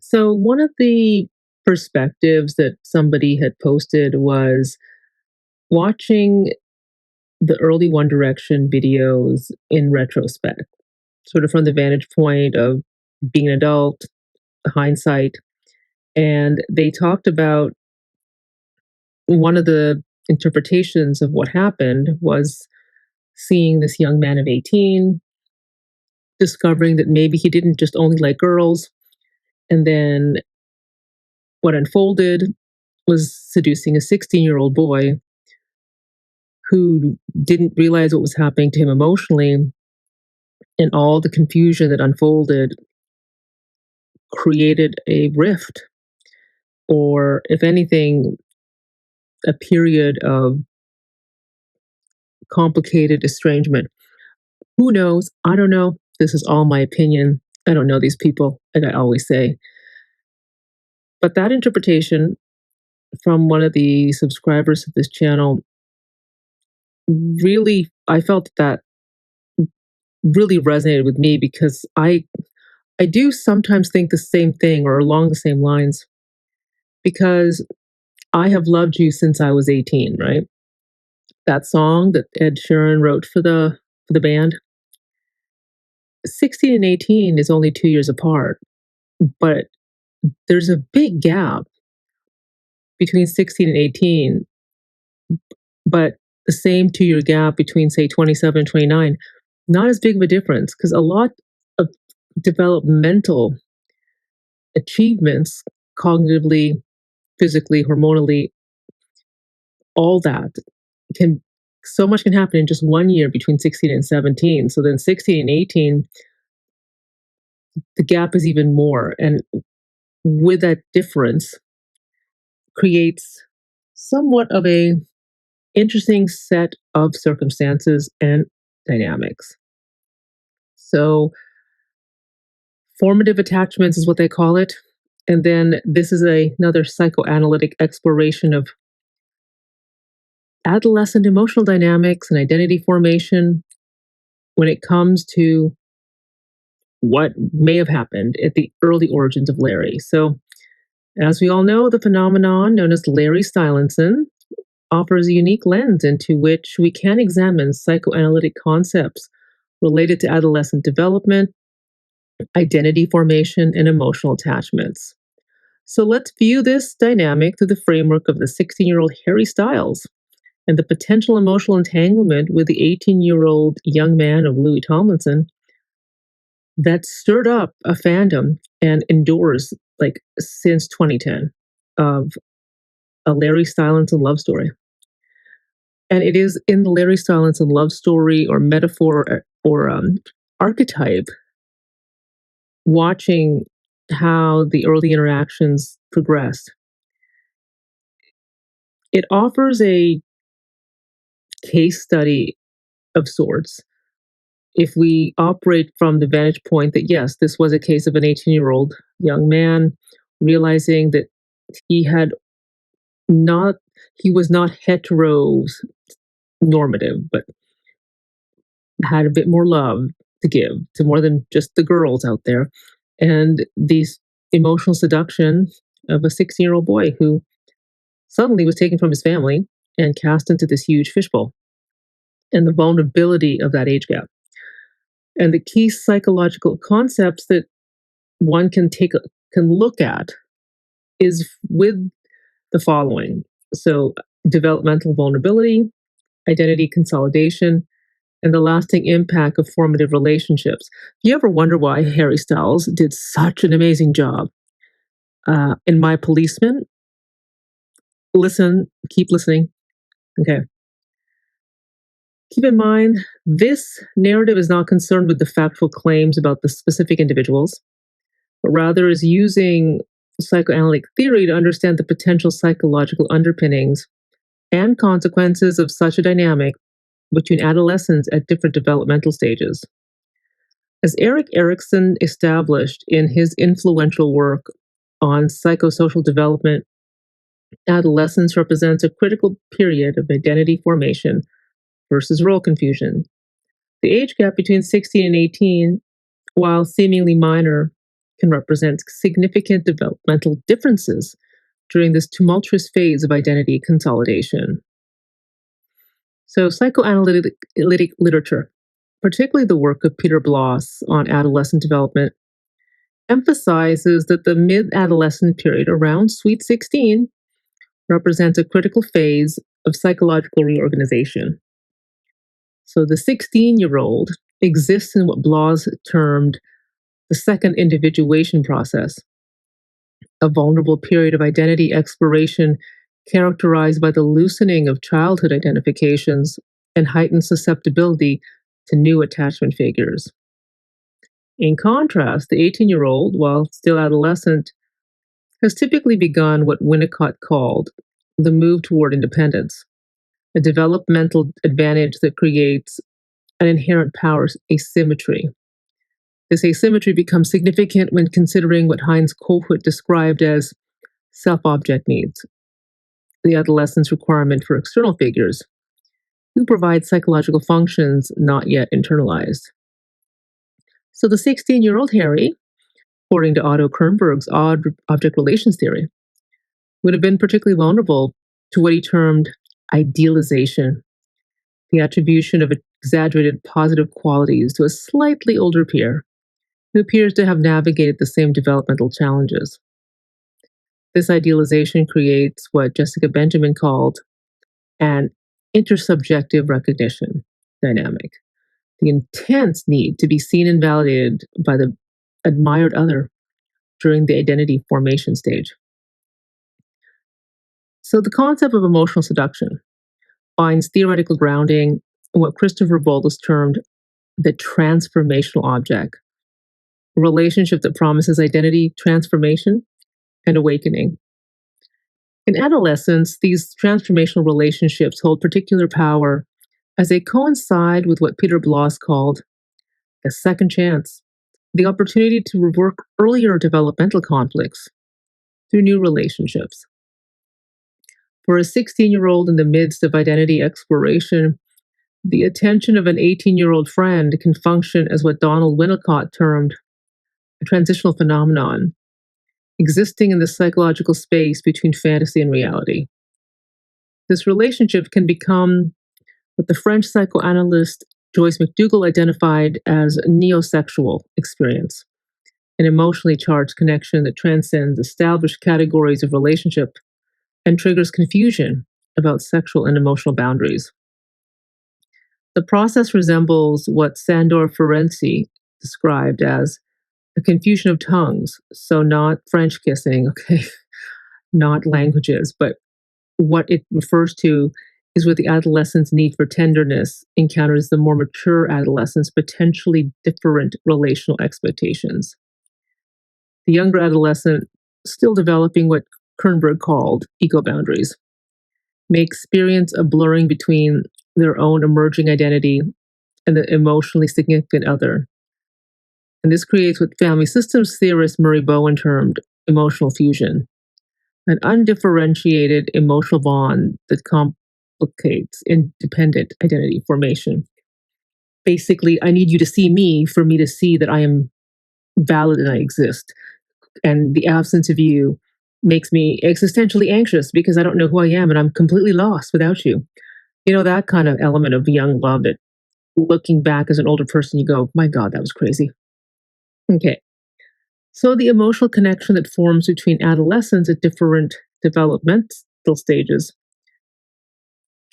So, one of the perspectives that somebody had posted was watching the early One Direction videos in retrospect, sort of from the vantage point of being an adult, hindsight. And they talked about one of the interpretations of what happened was seeing this young man of 18, discovering that maybe he didn't just only like girls. And then what unfolded was seducing a 16-year-old boy who didn't realize what was happening to him emotionally, and all the confusion that unfolded created a rift, or if anything, a period of complicated estrangement. Who knows? I don't know. This is all my opinion. I don't know these people, like I always say. But that interpretation from one of the subscribers of this channel really, I felt that really resonated with me because I do sometimes think the same thing or along the same lines because I have loved you since I was 18, right? That song that Ed Sheeran wrote for the band. 16 and 18 is only 2 years apart, but there's a big gap between 16 and 18, but the same 2 year gap between, say, 27 and 29, not as big of a difference because a lot of developmental achievements, cognitively, physically, hormonally, all that can so much can happen in just 1 year between 16 and 17. So then 16 and 18, the gap is even more. And with that difference creates somewhat of a interesting set of circumstances and dynamics. So formative attachments is what they call it. And then this is another psychoanalytic exploration of adolescent emotional dynamics and identity formation when it comes to what may have happened at the early origins of Larry. So, as we all know, the phenomenon known as Larry Stylinson offers a unique lens into which we can examine psychoanalytic concepts related to adolescent development, identity formation, and emotional attachments. So let's view this dynamic through the framework of the 16-year-old Harry Styles and the potential emotional entanglement with the 18-year-old young man of Louis Tomlinson that stirred up a fandom and endures like since 2010 of a Larry Stylinson love story. And it is in the Larry Stylinson love story or metaphor or archetype, watching how the early interactions progressed. It offers a case study of sorts if we operate from the vantage point that, yes, this was a case of an 18-year-old young man realizing that he had not, he was not heteronormative, but had a bit more love to give to more than just the girls out there. And these emotional seduction of a 16-year-old boy who suddenly was taken from his family and cast into this huge fishbowl, and the vulnerability of that age gap. And the key psychological concepts that one can look at is with the following. So developmental vulnerability, identity consolidation, and the lasting impact of formative relationships. If you ever wonder why Harry Styles did such an amazing job in My Policeman, listen, keep listening. Okay. Keep in mind, this narrative is not concerned with the factual claims about the specific individuals, but rather is using psychoanalytic theory to understand the potential psychological underpinnings and consequences of such a dynamic between adolescents at different developmental stages. As Erik Erikson established in his influential work on psychosocial development, adolescence represents a critical period of identity formation versus role confusion. The age gap between 16 and 18, while seemingly minor, can represent significant developmental differences during this tumultuous phase of identity consolidation. So, psychoanalytic literature, particularly the work of Peter Bloss on adolescent development, emphasizes that the mid adolescent period around sweet 16 represents a critical phase of psychological reorganization. So, the 16-year-old exists in what Bloss termed the second individuation process, a vulnerable period of identity exploration characterized by the loosening of childhood identifications and heightened susceptibility to new attachment figures. In contrast, the 18-year-old, while still adolescent, has typically begun what Winnicott called the move toward independence, a developmental advantage that creates an inherent power asymmetry. This asymmetry becomes significant when considering what Heinz Kohut described as self-object needs, the adolescent's requirement for external figures who provide psychological functions not yet internalized. So the 16-year-old Harry, according to Otto Kernberg's odd object relations theory, would have been particularly vulnerable to what he termed idealization, the attribution of exaggerated positive qualities to a slightly older peer who appears to have navigated the same developmental challenges. This idealization creates what Jessica Benjamin called an intersubjective recognition dynamic, the intense need to be seen and validated by the admired other during the identity formation stage. So, the concept of emotional seduction finds theoretical grounding in what Christopher Boldes termed the transformational object, a relationship that promises identity transformation and awakening. In adolescence, these transformational relationships hold particular power as they coincide with what Peter Bloss called a second chance, the opportunity to rework earlier developmental conflicts through new relationships. For a 16-year-old in the midst of identity exploration, the attention of an 18-year-old friend can function as what Donald Winnicott termed a transitional phenomenon, existing in the psychological space between fantasy and reality. This relationship can become what the French psychoanalyst Joyce McDougall identified as a neosexual experience, an emotionally charged connection that transcends established categories of relationship and triggers confusion about sexual and emotional boundaries. The process resembles what Sandor Ferenczi described as a confusion of tongues. So, not French kissing, okay, not languages, but what it refers to is what the adolescent's need for tenderness encounters the more mature adolescent's potentially different relational expectations. The younger adolescent, still developing what Kernberg called ego boundaries, may experience a blurring between their own emerging identity and the emotionally significant other. And this creates what family systems theorist Murray Bowen termed emotional fusion, an undifferentiated emotional bond that complicates independent identity formation. Basically, I need you to see me for me to see that I am valid and I exist. And the absence of you makes me existentially anxious because I don't know who I am and I'm completely lost without you. You know, that kind of element of young love that looking back as an older person, you go, my God, that was crazy. Okay. So the emotional connection that forms between adolescents at different developmental stages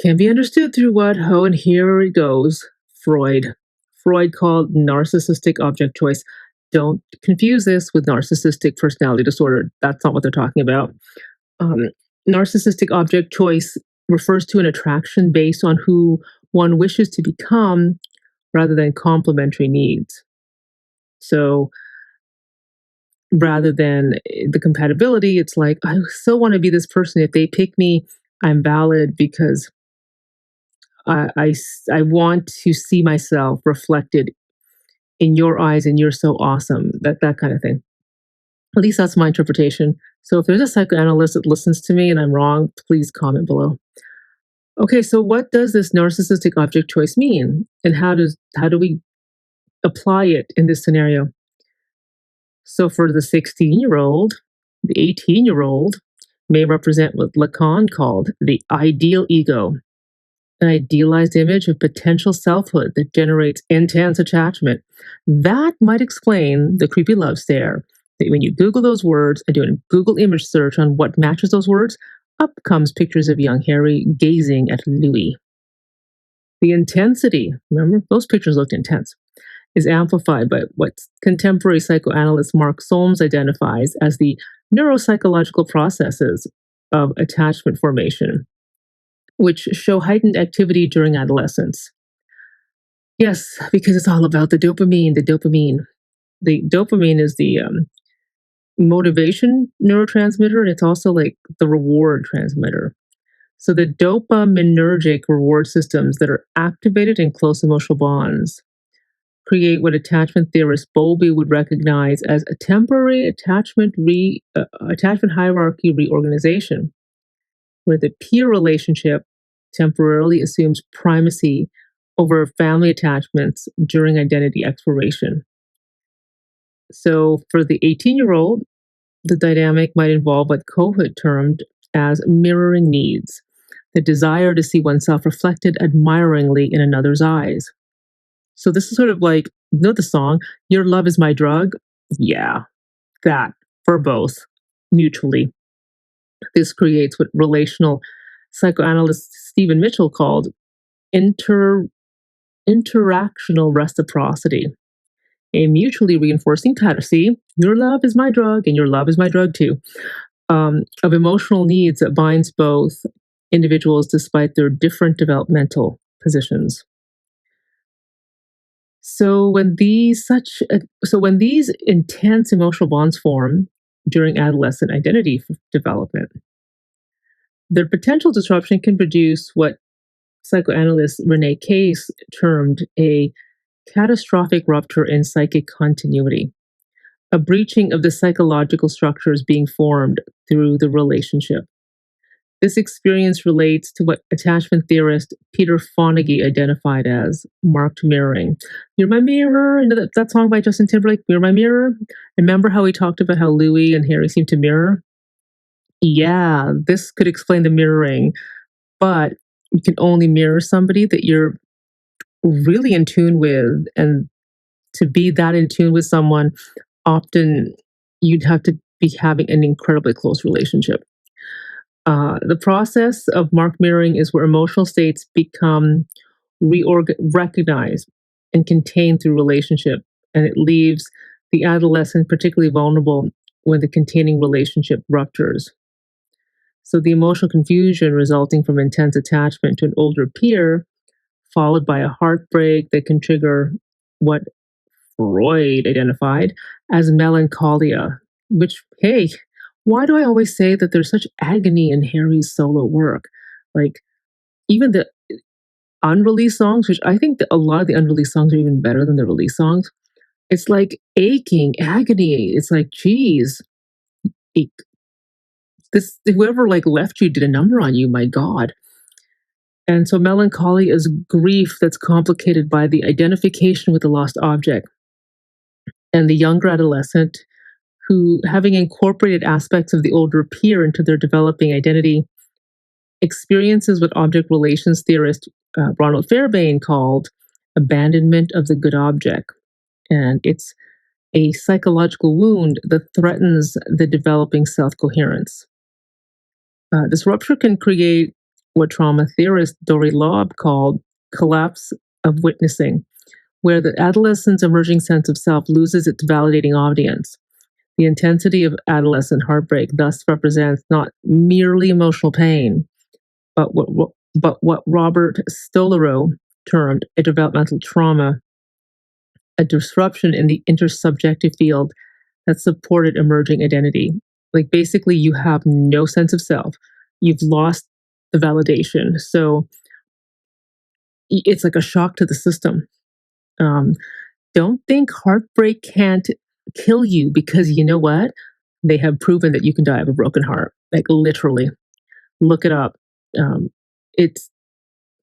can be understood through what, oh, and here it goes, Freud. Freud called narcissistic object choice. Don't confuse this with narcissistic personality disorder. That's not what they're talking about. Um, Narcissistic object choice refers to an attraction based on who one wishes to become rather than complementary needs. So rather than the compatibility, it's like, I so want to be this person. If they pick me, I'm valid because I want to see myself reflected in your eyes and you're so awesome. That kind of thing. At least that's my interpretation. So if there's a psychoanalyst that listens to me and I'm wrong, please comment below. Okay, so what does this narcissistic object choice mean? And how do we apply it in this scenario? So for the 16-year-old, the 18-year-old may represent what Lacan called the ideal ego, an idealized image of potential selfhood that generates intense attachment. That might explain the creepy love stare. That when you Google those words and do a Google image search on what matches those words, up comes pictures of young Harry gazing at Louis. The intensity, remember, those pictures looked intense, is amplified by what contemporary psychoanalyst Mark Solms identifies as the neuropsychological processes of attachment formation, which show heightened activity during adolescence. Yes, because it's all about the dopamine. The dopamine is the motivation neurotransmitter, and it's also like the reward transmitter. So the dopaminergic reward systems that are activated in close emotional bonds create what attachment theorist Bowlby would recognize as a temporary attachment hierarchy reorganization, where the peer relationship temporarily assumes primacy over family attachments during identity exploration. So for the 18-year-old, the dynamic might involve what Kohut termed as mirroring needs, the desire to see oneself reflected admiringly in another's eyes. So this is sort of like, you know, the song, Your Love is My Drug? Yeah, that for both mutually. This creates what relational psychoanalyst Stephen Mitchell called inter interactional reciprocity, a mutually reinforcing pattern. See, your love is my drug, and your love is my drug too. Of emotional needs that binds both individuals despite their different developmental positions. So when these intense emotional bonds form during adolescent identity development, their potential disruption can produce what psychoanalyst Renee Case termed a catastrophic rupture in psychic continuity, a breaching of the psychological structures being formed through the relationship. This experience relates to what attachment theorist Peter Fonagy identified as marked mirroring. You're my mirror. You know that song by Justin Timberlake, You're My Mirror? Remember how he talked about how Louis and Harry seem to mirror? Yeah, this could explain the mirroring, but you can only mirror somebody that you're really in tune with. And to be that in tune with someone, often you'd have to be having an incredibly close relationship. The process of mark mirroring is where emotional states become recognized and contained through relationship, and it leaves the adolescent particularly vulnerable when the containing relationship ruptures. So the emotional confusion resulting from intense attachment to an older peer, followed by a heartbreak that can trigger what Freud identified as melancholia, which, hey, why do I always say that there's such agony in Harry's solo work? Like, even the unreleased songs, which I think that a lot of the unreleased songs are even better than the released songs. It's like aching, agony. It's like, geez, it, this whoever like left you did a number on you, my God. And so melancholy is grief that's complicated by the identification with the lost object. And the younger adolescent who, having incorporated aspects of the older peer into their developing identity, experiences what object relations theorist Ronald Fairbairn called abandonment of the good object. And it's a psychological wound that threatens the developing self coherence. This rupture can create what trauma theorist Dory Lobb called collapse of witnessing, where the adolescent's emerging sense of self loses its validating audience. The intensity of adolescent heartbreak thus represents not merely emotional pain, but what Robert Stollerow termed a developmental trauma, a disruption in the intersubjective field that supported emerging identity. Like basically, you have no sense of self. You've lost the validation. So it's like a shock to the system. Um, don't think heartbreak can't kill you because you know what? They have proven that you can die of a broken heart. Like literally, look it up. Um, it's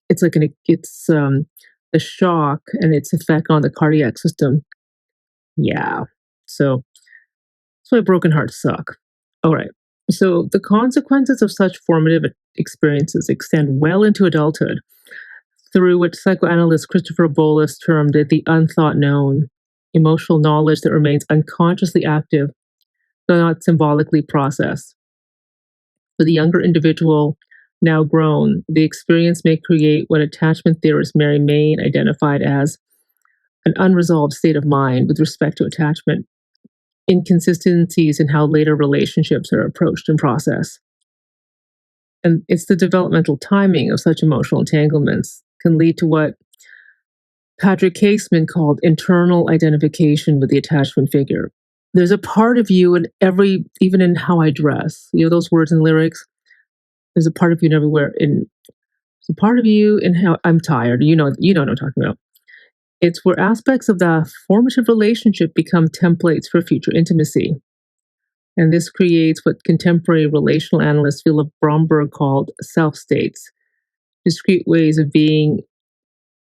it's like the shock and its effect on the cardiac system. Yeah. So That's why broken hearts suck. All right. So the consequences of such formative experiences extend well into adulthood, through what psychoanalyst Christopher Bolus termed it the unthought known, emotional knowledge that remains unconsciously active, though not symbolically processed. For the younger individual, now grown, the experience may create what attachment theorist Mary Main identified as an unresolved state of mind with respect to attachment, inconsistencies in how later relationships are approached and processed. And it's the developmental timing of such emotional entanglements can lead to what Patrick Caseman called internal identification with the attachment figure. There's a part of you in every, even in how I dress, those words and lyrics. There's a part of you in everywhere. There's a part of you in how I'm tired. You know what I'm talking about. It's where aspects of the formative relationship become templates for future intimacy. And this creates what contemporary relational analyst Philip Bromberg called self states, discrete ways of being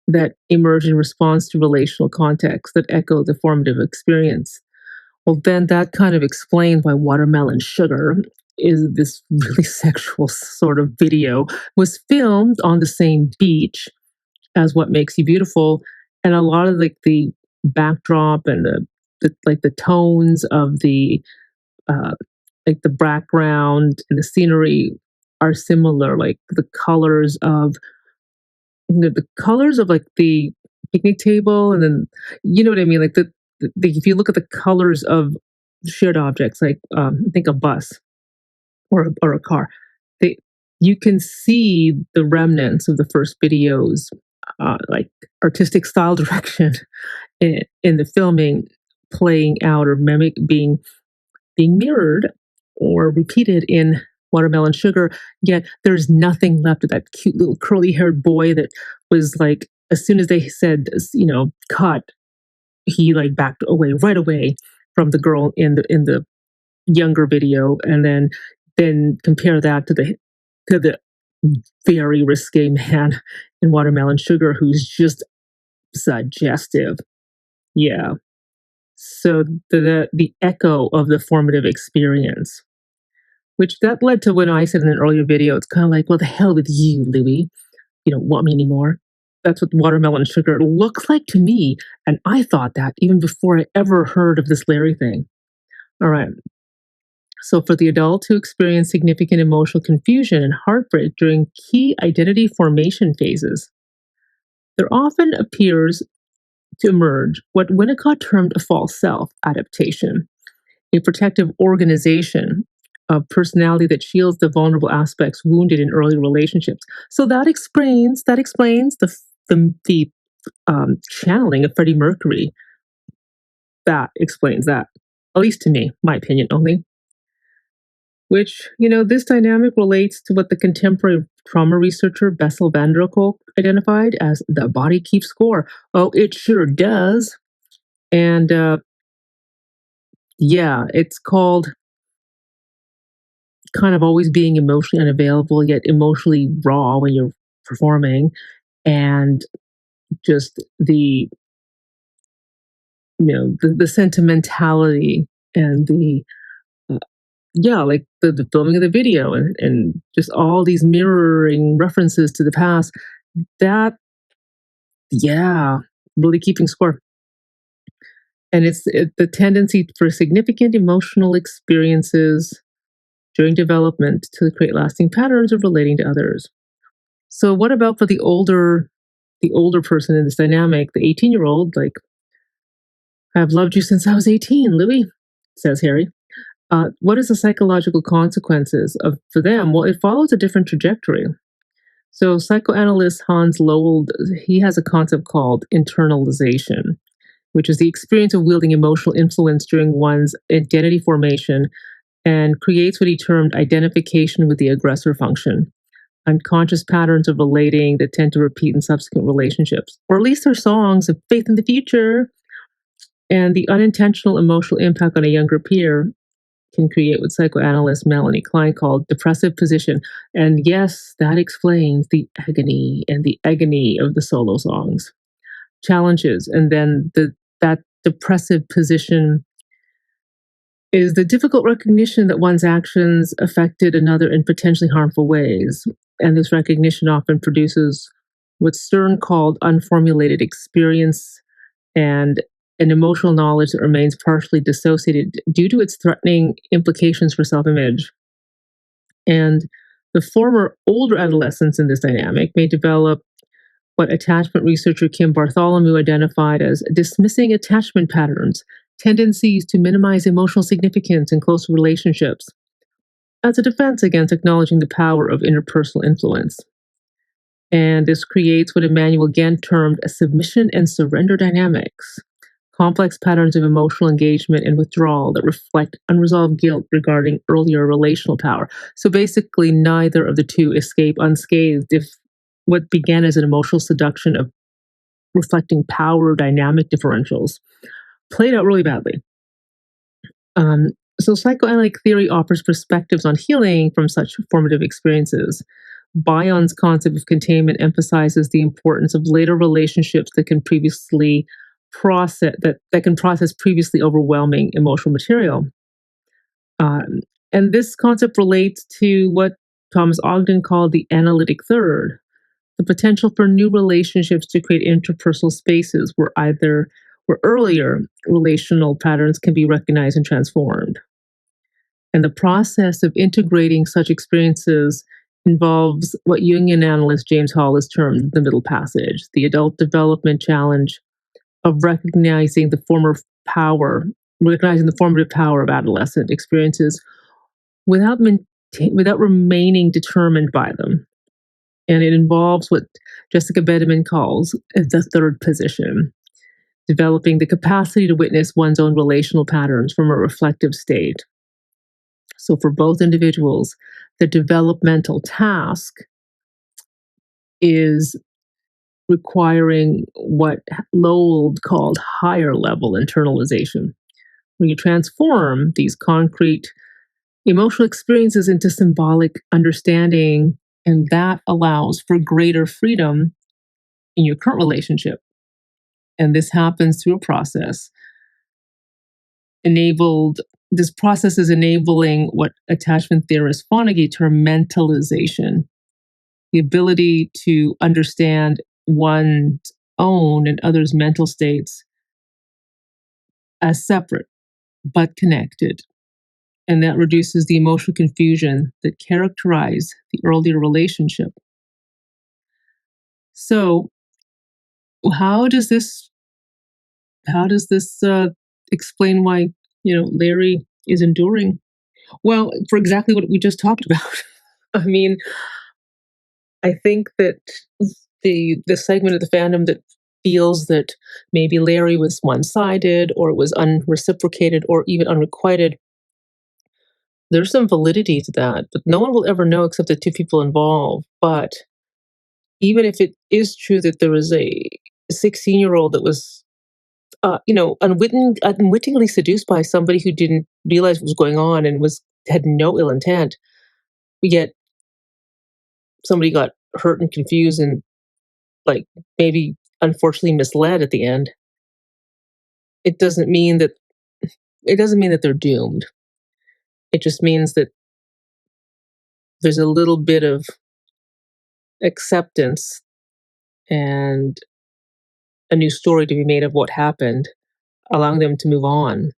that emerge in response to relational contexts that echo the formative experience. Well, then that kind of explains why Watermelon Sugar is this really sexual sort of video, was filmed on the same beach as What Makes You Beautiful. And a lot of like the backdrop and the tones of uh, the background and the scenery are similar, like the colors of like the picnic table, and then you know what I mean, like if you look at the colors of shared objects, like I think a bus or a car, they you can see the remnants of the first videos, like artistic style direction in the filming playing out or mimic being mirrored or repeated in Watermelon Sugar, yet there's nothing left of that cute little curly haired boy that was like, as soon as they said, cut, he like backed away right away from the girl in the younger video, and then compare that to the very risque man in Watermelon Sugar who's just suggestive. Yeah. So the echo of the formative experience, which that led to when I said in an earlier video, it's kind of like, well, the hell with you, Louis. You don't want me anymore. That's what Watermelon Sugar looks like to me. And I thought that even before I ever heard of this Larry thing. All right. So for the adult who experience significant emotional confusion and heartbreak during key identity formation phases, there often appears to emerge what Winnicott termed a false self adaptation, a protective organization of personality that shields the vulnerable aspects wounded in early relationships. So that explains the channeling of Freddie Mercury. That explains that, at least to me, my opinion only. Which, this dynamic relates to what the contemporary trauma researcher Bessel van der Kolk identified as the body keeps score. Oh, it sure does. And yeah, it's called kind of always being emotionally unavailable, yet emotionally raw when you're performing, and just the sentimentality and uh, yeah, like the filming of the video and just all these mirroring references to the past. That, yeah, really keeping score. And the tendency for significant emotional experiences during development to create lasting patterns of relating to others. So what about for the older person in this dynamic, the 18-year-old, like, I've loved you since I was 18, Louis, says Harry. What is the psychological consequences of for them? Well, it follows a different trajectory. So psychoanalyst Hans Lowell, he has a concept called internalization, which is the experience of wielding emotional influence during one's identity formation, and creates what he termed identification with the aggressor function, unconscious patterns of relating that tend to repeat in subsequent relationships, or at least are songs of faith in the future. And the unintentional emotional impact on a younger peer can create what psychoanalyst Melanie Klein called depressive position. And yes, that explains the agony of the solo songs. Challenges, and then that depressive position is the difficult recognition that one's actions affected another in potentially harmful ways. And this recognition often produces what Stern called unformulated experience and an emotional knowledge that remains partially dissociated due to its threatening implications for self image. And the former older adolescents in this dynamic may develop what attachment researcher Kim Bartholomew identified as dismissing attachment patterns, tendencies to minimize emotional significance in close relationships, as a defense against acknowledging the power of interpersonal influence. And this creates what Emmanuel Gant termed a submission and surrender dynamics, complex patterns of emotional engagement and withdrawal that reflect unresolved guilt regarding earlier relational power. So basically, neither of the two escape unscathed if what began as an emotional seduction of reflecting power dynamic differentials played out really badly. Um, so, psychoanalytic theory offers perspectives on healing from such formative experiences. Bayon's concept of containment emphasizes the importance of later relationships that can previously that can process previously overwhelming emotional material. Um, and this concept relates to what Thomas Ogden called the analytic third, the potential for new relationships to create interpersonal spaces where earlier relational patterns can be recognized and transformed. And the process of integrating such experiences involves what Jungian analyst James Hall has termed the middle passage, the adult development challenge of recognizing the formative power of adolescent experiences without without remaining determined by them. And it involves what Jessica Bedeman calls the third position, developing the capacity to witness one's own relational patterns from a reflective state. So, for both individuals, the developmental task is requiring what Lowell called higher level internalization. When you transform these concrete emotional experiences into symbolic understanding, and that allows for greater freedom in your current relationship. And this happens through a process enabled this process is enabling what attachment theorist Fonagy termed mentalization, the ability to understand one's own and others' mental states as separate but connected. And that reduces the emotional confusion that characterized the earlier relationship. So, how does this explain why Larry is enduring? Well, for exactly what we just talked about. I mean, I think that the segment of the fandom that feels that maybe Larry was one-sided or it was unreciprocated or even unrequited, there's some validity to that, but no one will ever know except the two people involved. But even if it is true that there was a 16-year-old that was, unwittingly seduced by somebody who didn't realize what was going on and had no ill intent, yet somebody got hurt and confused and like maybe unfortunately misled at the end. It doesn't mean that they're doomed. It just means that there's a little bit of acceptance and a new story to be made of what happened, allowing them to move on.